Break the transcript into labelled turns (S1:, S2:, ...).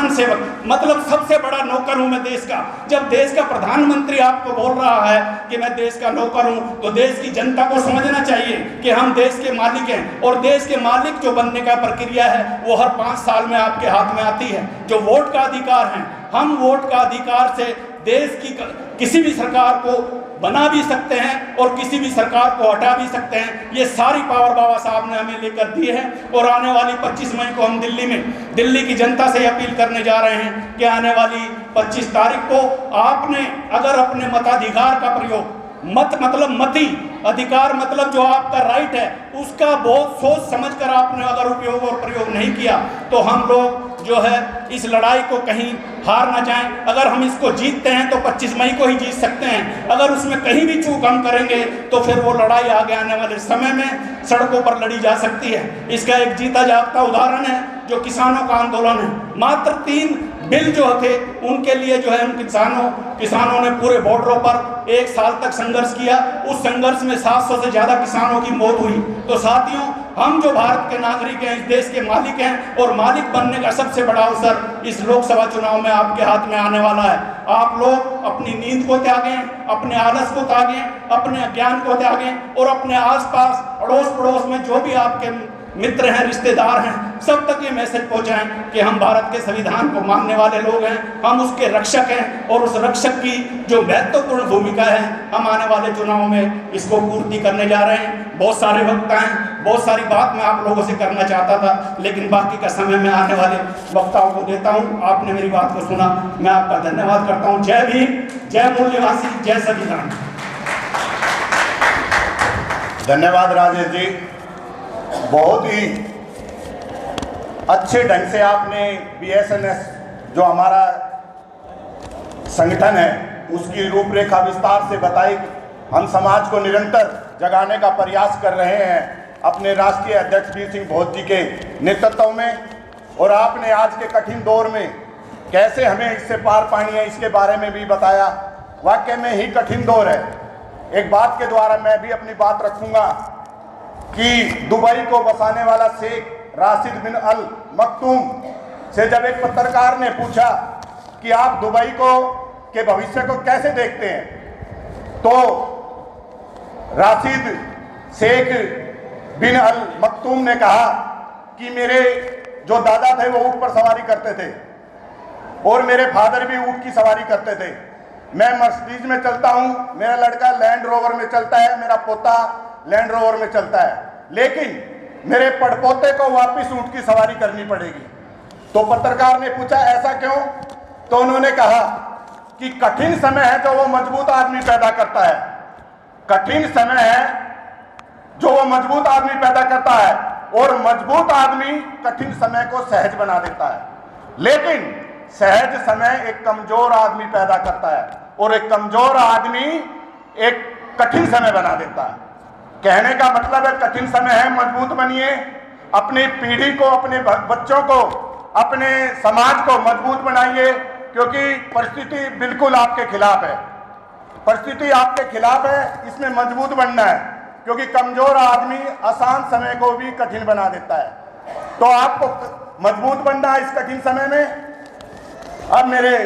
S1: प्रधान सेवक, मतलब सबसे बड़ा नौकर हूं मैं देश का। जब देश का प्रधानमंत्री आपको बोल रहा है कि मैं देश का नौकर हूं, तो देश की जनता को समझना चाहिए कि हम देश के मालिक हैं, और देश के मालिक जो बनने का प्रक्रिया है वो हर 5 साल में आपके हाथ में आती है। जो वोट का अधिकार है, हम वोट का अधिकार से देश की किसी भी सरकार को बना भी सकते हैं और किसी भी सरकार को हटा भी सकते हैं। ये सारी पावर बाबा साहब ने हमें लेकर दी है। और आने वाली 25 मई को हम दिल्ली की जनता से अपील करने जा रहे हैं कि आने वाली 25 तारीख को आपने अगर अपने मताधिकार का प्रयोग, मत मतलब मती अधिकार मतलब जो आपका राइट है, उसका बहुत सोच समझकर आपने अगर उपयोग और प्रयोग नहीं किया, तो हम लोग जो है इस लड़ाई को कहीं हार ना जाएं। अगर हम इसको जीतते हैं तो 25 मई को ही जीत सकते हैं। अगर उसमें कहीं भी चूक हम करेंगे तो फिर वो लड़ाई आगे आने वाले समय में सड़कों पर लड़ी जा सकती है। इसका एक जीता जागता उदाहरण है जो किसानों का आंदोलन है। मात्र 3 बिल जो थे उनके लिए जो है उन किसानों ने पूरे बॉर्डरों पर 1 साल तक संघर्ष किया। उस संघर्ष में 700 से ज़्यादा किसानों की मौत हुई। तो साथियों, हम जो भारत के नागरिक हैं, इस देश के मालिक हैं, और मालिक बनने का सबसे बड़ा अवसर इस लोकसभा चुनाव में आपके हाथ में आने वाला है। आप लोग अपनी नींद को त्यागें, अपने आलस को त्यागें, अपने अज्ञान को त्यागें, और अपने आसपास अड़ोस पड़ोस में जो भी आपके मित्र हैं, रिश्तेदार हैं, सब तक ये मैसेज पहुंचाएं कि हम भारत के संविधान को मानने वाले लोग हैं, हम उसके रक्षक हैं, और उस रक्षक की जो महत्वपूर्ण भूमिका है, हम आने वाले चुनाव में इसको पूर्ति करने जा रहे हैं। बहुत सारे वक्ता हैं, बहुत सारी बात मैं आप लोगों से करना चाहता था, लेकिन बाकी का समय मैं आने वाले वक्ताओं को देता हूं। आपने मेरी बात को सुना, मैं आपका धन्यवाद करता हूं। जय भीम, जय मूल निवासी, जय संविधान।
S2: धन्यवाद राजेश जी, बहुत ही अच्छे ढंग से आपने BSNS जो हमारा संगठन है उसकी रूपरेखा विस्तार से बताई। हम समाज को निरंतर जगाने का प्रयास कर रहे हैं अपने राष्ट्रीय अध्यक्ष वीर सिंह भोज जी के नेतृत्व में, और आपने आज के कठिन दौर में कैसे हमें इससे पार पानी है इसके बारे में भी बताया। वाकई में ही कठिन दौर है। एक बात के द्वारा मैं भी अपनी बात रखूंगा कि दुबई को बसाने वाला शेख राशिद बिन अल मखतूम से जब एक पत्रकार ने पूछा कि आप दुबई के भविष्य को कैसे देखते हैं, तो राशिद शेख बिन अल मखतूम ने कहा कि मेरे जो दादा थे वो ऊंट पर सवारी करते थे, और मेरे फादर भी ऊंट की सवारी करते थे। मैं मर्सिडीज में चलता हूं, मेरा लड़का लैंड रोवर में चलता है, मेरा पोता लैंड रोवर में चलता है, लेकिन मेरे पड़पोते को वापस ऊंट की सवारी करनी पड़ेगी। तो पत्रकार ने पूछा ऐसा क्यों? तो उन्होंने कहा कि कठिन समय है जो वो मजबूत आदमी पैदा करता है, कठिन समय है जो वो मजबूत आदमी पैदा करता है, और मजबूत आदमी कठिन समय को सहज बना देता है। लेकिन सहज समय एक कमजोर आदमी पैदा करता है, और एक कमजोर आदमी एक कठिन समय बना देता है। कहने का मतलब है कठिन समय है, मजबूत बनिए, अपनी पीढ़ी को, अपने बच्चों को, अपने समाज को मजबूत बनाइए, क्योंकि परिस्थिति बिल्कुल आपके खिलाफ है। परिस्थिति आपके खिलाफ है, इसमें मजबूत बनना है, क्योंकि कमजोर आदमी आसान समय को भी कठिन बना देता है। तो आपको मजबूत बनना है इस कठिन समय में। अब मेरे